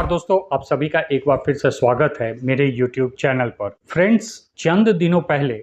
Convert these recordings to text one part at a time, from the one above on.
दोस्तों, आप सभी का एक बार फिर से स्वागत है मेरे YouTube चैनल पर। फ्रेंड्स, चंद दिनों पहले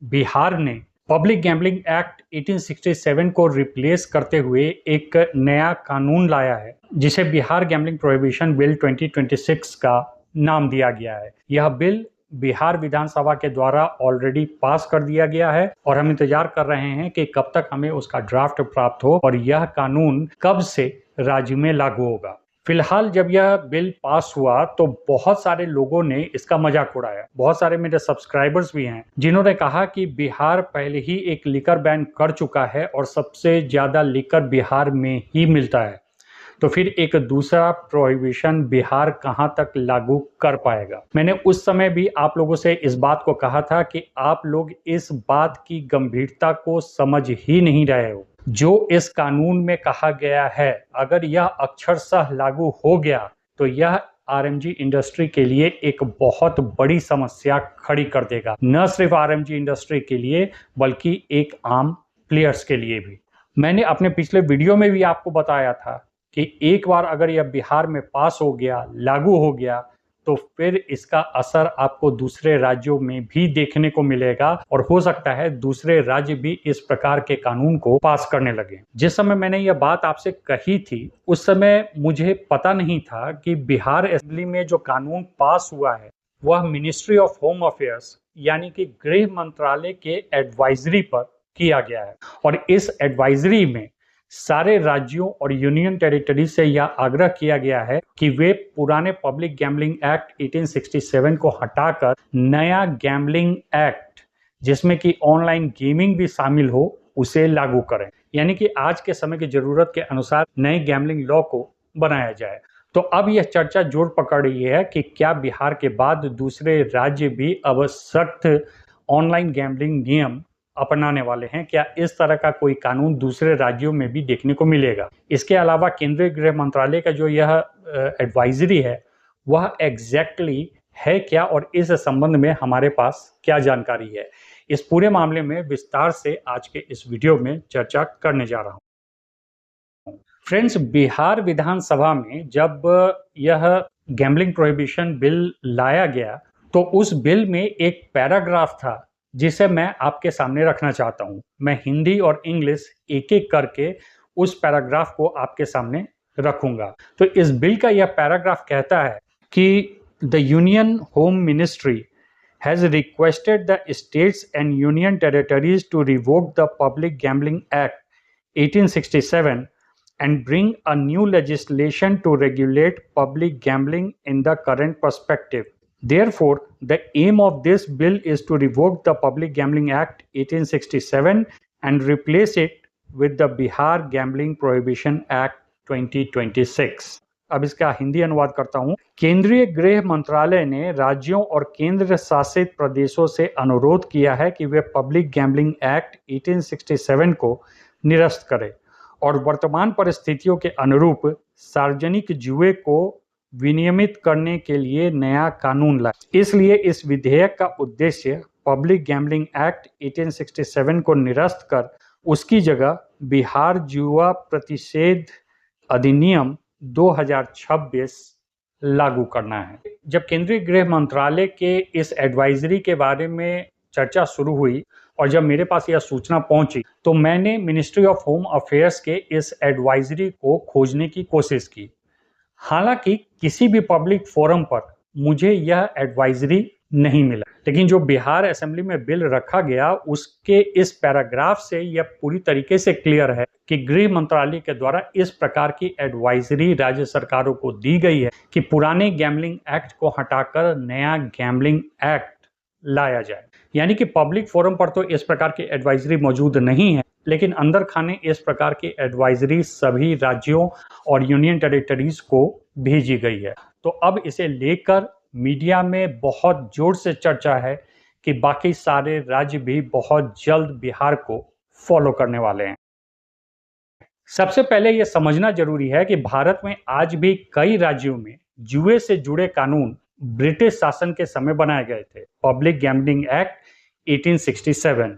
बिहार ने पब्लिक गैम्बलिंग एक्ट 1867 को रिप्लेस करते हुए एक नया कानून लाया है जिसे बिहार गैम्बलिंग प्रोहिबिशन बिल 2026 का नाम दिया गया है। यह बिल बिहार विधानसभा के द्वारा ऑलरेडी पास कर दिया गया है और हम इंतजार कर रहे हैं कि कब तक हमें उसका ड्राफ्ट प्राप्त हो और यह कानून कब से राज्य में लागू होगा। फिलहाल जब यह बिल पास हुआ तो बहुत सारे लोगों ने इसका मजाक उड़ाया। बहुत सारे मेरे सब्सक्राइबर्स भी हैं जिन्होंने कहा कि बिहार पहले ही एक लिकर बैन कर चुका है और सबसे ज्यादा लिकर बिहार में ही मिलता है, तो फिर एक दूसरा प्रोहिबिशन बिहार कहां तक लागू कर पाएगा। मैंने उस समय भी आप लोगों से इस बात को कहा था कि आप लोग इस बात की गंभीरता को समझ ही नहीं रहे हो। जो इस कानून में कहा गया है, अगर यह अक्षरशः लागू हो गया तो यह आरएमजी इंडस्ट्री के लिए एक बहुत बड़ी समस्या खड़ी कर देगा। न सिर्फ आरएमजी इंडस्ट्री के लिए बल्कि एक आम प्लेयर्स के लिए भी। मैंने अपने पिछले वीडियो में भी आपको बताया था कि एक बार अगर यह बिहार में पास हो गया, लागू हो गया, तो फिर इसका असर आपको दूसरे राज्यों में भी देखने को मिलेगा और हो सकता है दूसरे राज्य भी इस प्रकार के कानून को पास करने लगे। जिस समय मैंने यह बात आपसे कही थी उस समय मुझे पता नहीं था कि बिहार असेंबली में जो कानून पास हुआ है वह मिनिस्ट्री ऑफ होम अफेयर्स यानी कि गृह मंत्रालय के एडवाइजरी पर किया गया है और इस एडवाइजरी में सारे राज्यों और यूनियन टेरिटरी से यह आग्रह किया गया है कि वे पुराने पब्लिक गैम्बलिंग एक्ट 1867 को हटाकर नया गैम्बलिंग एक्ट जिसमें कि ऑनलाइन गेमिंग भी शामिल हो उसे लागू करें। यानी कि आज के समय की जरूरत के अनुसार नए गैम्बलिंग लॉ को बनाया जाए। तो अब यह चर्चा जोर पकड़ रही है कि क्या बिहार के बाद दूसरे राज्य भी अब सख्त ऑनलाइन गैम्बलिंग नियम अपनाने वाले हैं। क्या इस तरह का कोई कानून दूसरे राज्यों में भी देखने को मिलेगा? इसके अलावा केंद्रीय गृह मंत्रालय का जो यह एडवाइजरी है वह एग्जैक्टली है क्या और इस संबंध में हमारे पास क्या जानकारी है, इस पूरे मामले में विस्तार से आज के इस वीडियो में चर्चा करने जा रहा हूं। फ्रेंड्स, बिहार विधानसभा में जब यह गैम्बलिंग प्रोहिबिशन बिल लाया गया तो उस बिल में एक पैराग्राफ था जिसे मैं आपके सामने रखना चाहता हूं। मैं हिंदी और इंग्लिश एक एक करके उस पैराग्राफ को आपके सामने रखूंगा। तो इस बिल का यह पैराग्राफ कहता है कि the union home ministry has requested the states and union territories to revoke the public gambling act 1867 and bring a new legislation to regulate public gambling in the current perspective. Therefore, the aim of this bill is to revoke the Public Gambling Act 1867 and replace it with the Bihar Gambling Prohibition Act 2026. अब इसका हिंदी अनुवाद करता हूं। केंद्रीय गृह मंत्रालय ने राज्यों और केंद्र शासित प्रदेशों से अनुरोध किया है कि वे पब्लिक गैम्बलिंग एक्ट 1867 को निरस्त करें और वर्तमान परिस्थितियों के अनुरूप सार्वजनिक जुए को विनियमित करने के लिए नया कानून लाए। इसलिए इस विधेयक का उद्देश्य पब्लिक गैम्बलिंग एक्ट 1867 को निरस्त कर उसकी जगह बिहार जुआ प्रतिषेध अधिनियम 2026 लागू करना है। जब केंद्रीय गृह मंत्रालय के इस एडवाइजरी के बारे में चर्चा शुरू हुई और जब मेरे पास यह सूचना पहुंची तो मैंने मिनिस्ट्री ऑफ होम अफेयर्स के इस एडवाइजरी को खोजने की कोशिश की। हालांकि किसी भी पब्लिक फोरम पर मुझे यह एडवाइजरी नहीं मिला, लेकिन जो बिहार असेंबली में बिल रखा गया उसके इस पैराग्राफ से यह पूरी तरीके से क्लियर है कि गृह मंत्रालय के द्वारा इस प्रकार की एडवाइजरी राज्य सरकारों को दी गई है कि पुराने गैम्बलिंग एक्ट को हटाकर नया गैम्बलिंग एक्ट लाया जाए। यानी कि पब्लिक फोरम पर तो इस प्रकार की एडवाइजरी मौजूद नहीं है, लेकिन अंदर खाने इस प्रकार की एडवाइजरी सभी राज्यों और यूनियन टेरिटरीज को भेजी गई है। तो अब इसे लेकर मीडिया में बहुत जोर से चर्चा है कि बाकी सारे राज्य भी बहुत जल्द बिहार को फॉलो करने वाले हैं। सबसे पहले यह समझना जरूरी है कि भारत में आज भी कई राज्यों में जुए से जुड़े कानून ब्रिटिश शासन के समय बनाए गए थे। पब्लिक गैम्बलिंग एक्ट 1867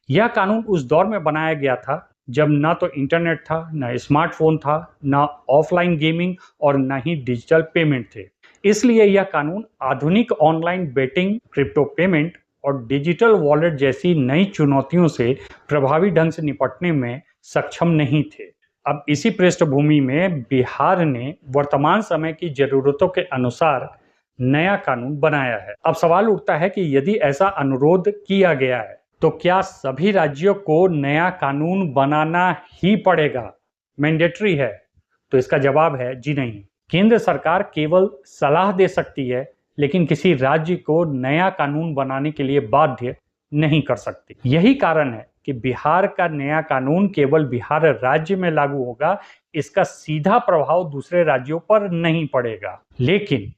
यह कानून उस दौर में बनाया गया था जब ना तो इंटरनेट था, ना स्मार्टफोन था, ना ऑफलाइन गेमिंग और ना ही डिजिटल पेमेंट थे। इसलिए यह कानून आधुनिक ऑनलाइन बेटिंग, क्रिप्टो पेमेंट और डिजिटल वॉलेट जैसी नई चुनौतियों से प्रभावी ढंग से निपटने में सक्षम नहीं थे। अब इसी पृष्ठभूमि में बिहार ने वर्तमान समय की जरूरतों के अनुसार नया कानून बनाया है। अब सवाल उठता है कि यदि ऐसा अनुरोध किया गया है तो क्या सभी राज्यों को नया कानून बनाना ही पड़ेगा, मैंडेटरी है? तो इसका जवाब है जी नहीं। केंद्र सरकार केवल सलाह दे सकती है, लेकिन किसी राज्य को नया कानून बनाने के लिए बाध्य नहीं कर सकती। यही कारण है कि बिहार का नया कानून केवल बिहार राज्य में लागू होगा, इसका सीधा प्रभाव दूसरे राज्यों पर नहीं पड़ेगा। लेकिन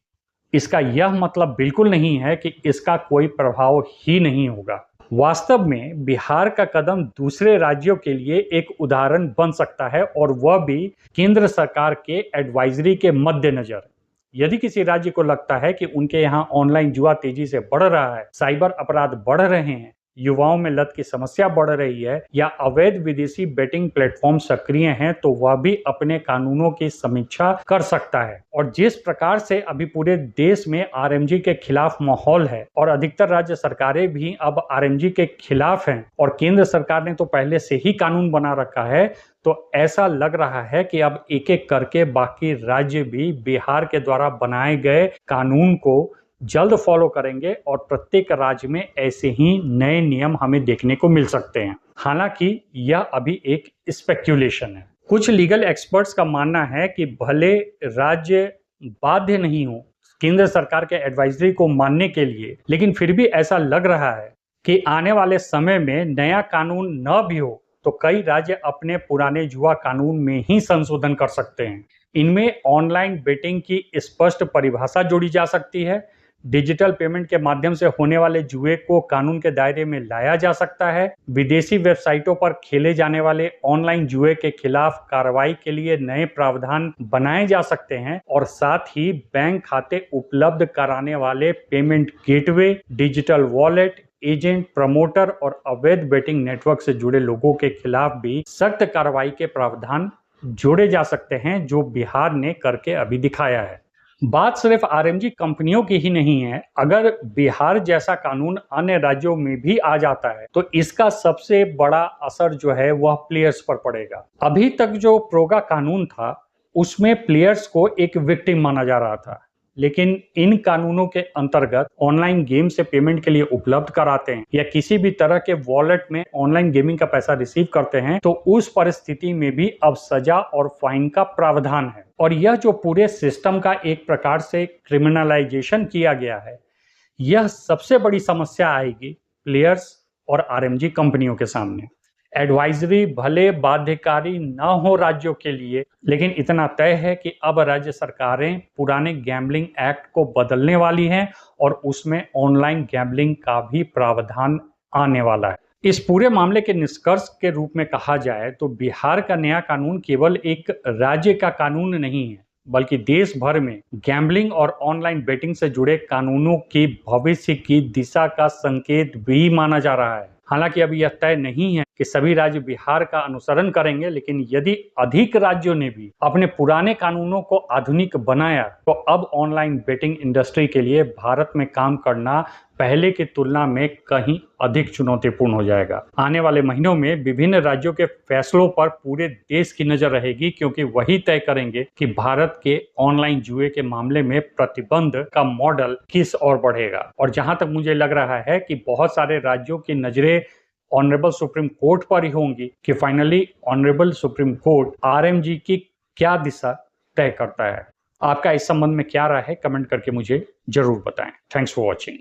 इसका यह मतलब बिल्कुल नहीं है कि इसका कोई प्रभाव ही नहीं होगा। वास्तव में बिहार का कदम दूसरे राज्यों के लिए एक उदाहरण बन सकता है, और वह भी केंद्र सरकार के एडवाइजरी के मद्देनजर। यदि किसी राज्य को लगता है कि उनके यहाँ ऑनलाइन जुआ तेजी से बढ़ रहा है, साइबर अपराध बढ़ रहे हैं, युवाओं में लत की समस्या बढ़ रही है या अवैध विदेशी बेटिंग प्लेटफॉर्म सक्रिय हैं, तो वह भी अपने कानूनों की समीक्षा कर सकता है। और जिस प्रकार से अभी पूरे देश में आरएमजी के खिलाफ माहौल है और अधिकतर राज्य सरकारें भी अब आरएमजी के खिलाफ हैं और केंद्र सरकार ने तो पहले से ही कानून बना रखा है, तो ऐसा लग रहा है कि अब एक एक करके बाकी राज्य भी बिहार के द्वारा बनाए गए कानून को जल्द फॉलो करेंगे और प्रत्येक राज्य में ऐसे ही नए नियम हमें देखने को मिल सकते हैं। हालांकि यह अभी एक स्पेक्यूलेशन है। कुछ लीगल एक्सपर्ट्स का मानना है कि भले राज्य बाध्य नहीं हो केंद्र सरकार के एडवाइजरी को मानने के लिए, लेकिन फिर भी ऐसा लग रहा है कि आने वाले समय में नया कानून न भी हो तो कई राज्य अपने पुराने जुआ कानून में ही संशोधन कर सकते हैं। इनमें ऑनलाइन बेटिंग की स्पष्ट परिभाषा जोड़ी जा सकती है, डिजिटल पेमेंट के माध्यम से होने वाले जुए को कानून के दायरे में लाया जा सकता है, विदेशी वेबसाइटों पर खेले जाने वाले ऑनलाइन जुए के खिलाफ कार्रवाई के लिए नए प्रावधान बनाए जा सकते हैं, और साथ ही बैंक खाते उपलब्ध कराने वाले payment gateway, digital wallet, agent, promoter और अवैध बेटिंग नेटवर्क से जुड़े लोगों के खिलाफ भी सख्त कार्रवाई के प्रावधान जोड़े जा सकते हैं, जो बिहार ने करके अभी दिखाया है। बात सिर्फ आरएमजी कंपनियों की ही नहीं है। अगर बिहार जैसा कानून अन्य राज्यों में भी आ जाता है तो इसका सबसे बड़ा असर जो है वह प्लेयर्स पर पड़ेगा। अभी तक जो प्रोगा कानून था उसमें प्लेयर्स को एक विक्टिम माना जा रहा था, लेकिन इन कानूनों के अंतर्गत ऑनलाइन गेम से पेमेंट के लिए उपलब्ध कराते हैं या किसी भी तरह के वॉलेट में ऑनलाइन गेमिंग का पैसा रिसीव करते हैं, तो उस परिस्थिति में भी अब सजा और फाइन का प्रावधान है। और यह जो पूरे सिस्टम का एक प्रकार से क्रिमिनलाइजेशन किया गया है, यह सबसे बड़ी समस्या आएगी प्लेयर्स और आरएमजी कंपनियों के सामने। एडवाइजरी भले बाध्यकारी न हो राज्यों के लिए, लेकिन इतना तय है कि अब राज्य सरकारें पुराने गैम्बलिंग एक्ट को बदलने वाली हैं और उसमें ऑनलाइन गैम्बलिंग का भी प्रावधान आने वाला है। इस पूरे मामले के निष्कर्ष के रूप में कहा जाए तो बिहार का नया कानून केवल एक राज्य का कानून नहीं है, बल्कि देश भर में गैम्बलिंग और ऑनलाइन बेटिंग से जुड़े कानूनों की भविष्य की दिशा का संकेत भी माना जा रहा है। हालांकि अभी यह तय नहीं है कि सभी राज्य बिहार का अनुसरण करेंगे, लेकिन यदि अधिक राज्यों ने भी अपने पुराने कानूनों को आधुनिक बनाया तो अब ऑनलाइन बेटिंग इंडस्ट्री के लिए भारत में काम करना पहले की तुलना में कहीं अधिक चुनौतीपूर्ण हो जाएगा। आने वाले महीनों में विभिन्न राज्यों के फैसलों पर पूरे देश की नजर रहेगी, क्योंकि वही तय करेंगे कि भारत के ऑनलाइन जुए के मामले में प्रतिबंध का मॉडल किस ओर बढ़ेगा। और जहां तक मुझे लग रहा है कि बहुत सारे राज्यों की नजरें ऑनरेबल सुप्रीम कोर्ट पर ही होंगी कि finally honourable supreme court RMG की क्या दिशा तय करता है। आपका इस संबंध में क्या राय है, कमेंट करके मुझे जरूर बताएं। Thanks for watching.